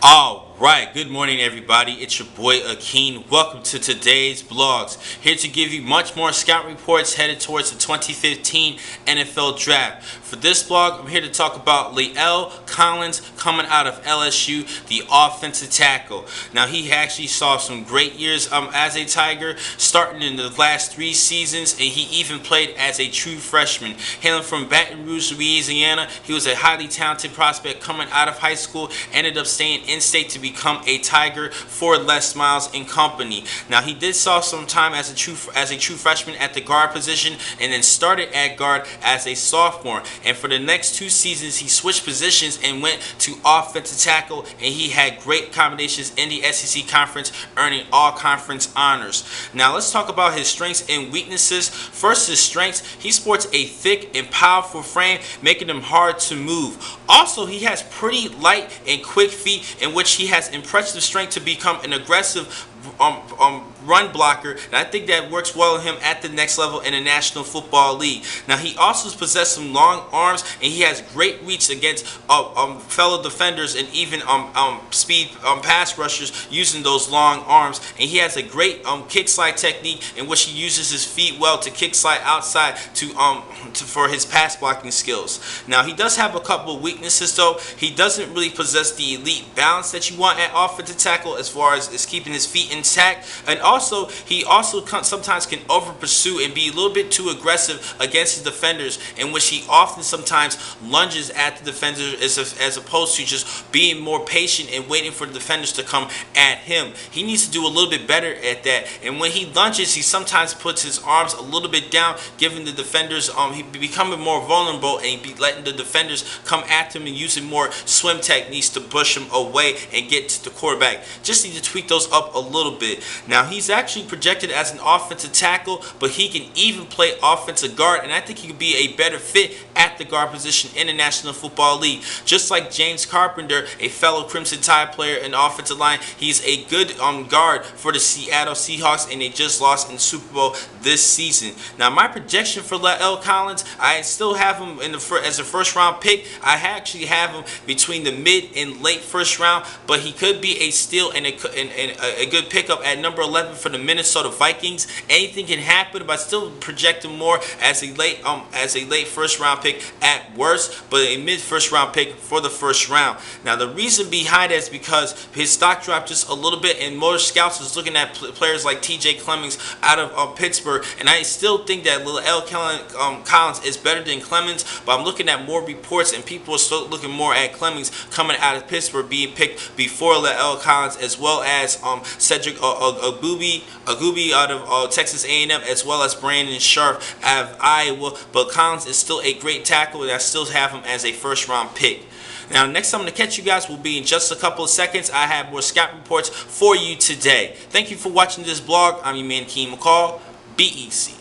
Alright, good morning everybody. It's your boy Akeen. Welcome to today's vlogs. Here to give you much more scout reports headed towards the 2015 NFL Draft. For this vlog, I'm here to talk about La'el Collins coming out of LSU, the offensive tackle. Now, he actually saw some great years as a Tiger, starting in the last 3 seasons, and he even played as a true freshman. Hailing from Baton Rouge, Louisiana, he was a highly talented prospect coming out of high school, ended up staying in-state to become a Tiger for Les Miles and company. Now, he did saw some time as a true freshman at the guard position, and then started at guard as a sophomore. And for the next 2 seasons, he switched positions and went to offensive tackle, and he had great combinations in the SEC conference, earning all conference honors. Now, let's talk about his strengths and weaknesses. First, his strengths: he sports a thick and powerful frame, making him hard to move. Also, he has pretty light and quick feet, in which he has impressive strength to become an aggressive run blocker, and I think that works well with him at the next level in the National Football League. Now, he also possesses some long arms, and he has great reach against fellow defenders and even speed pass rushers using those long arms. And he has a great kick slide technique, in which he uses his feet well to kick slide outside for his pass blocking skills. Now, he does have a couple of weaknesses though. He doesn't really possess the elite balance that you want at offensive tackle, as far as keeping his feet intact, and also he sometimes can over pursue and be a little bit too aggressive against his defenders, in which he often sometimes lunges at the defenders as opposed to just being more patient and waiting for the defenders to come at him. He needs to do a little bit better at that, and when he lunges, he sometimes puts his arms a little bit down, giving the defenders he becoming more vulnerable, and be letting the defenders come at him and using more swim techniques to push him away and get to the quarterback. Just need to tweak those up a little bit. Now, he's actually projected as an offensive tackle, but he can even play offensive guard, and I think he could be a better fit at the guard position in the National Football League. Just like James Carpenter, a fellow Crimson Tide player in the offensive line, he's a good guard for the Seattle Seahawks, and they just lost in the Super Bowl this season. Now, my projection for La'el Collins, I still have him as a first-round pick. I actually have him between the mid and late first round, but he could be a steal and a good pickup at number 11 for the Minnesota Vikings. Anything can happen, but I still project him more as a late first round pick at worst, but a mid first round pick for the first round. Now, the reason behind that is because his stock dropped just a little bit, and more scouts is looking at players like TJ Clemmings out of Pittsburgh, and I still think that La'el Collins is better than Clemmings, but I'm looking at more reports, and people are still looking more at Clemmings coming out of Pittsburgh being picked before La'el Collins, as well as Cedric Agubi out of Texas A&M, as well as Brandon Sharp out of Iowa. But Collins is still a great tackle, and I still have him as a first-round pick. Now, next time I'm going to catch you guys will be in just a couple of seconds. I have more scout reports for you today. Thank you for watching this vlog. I'm your man, Keen McCall. Be easy.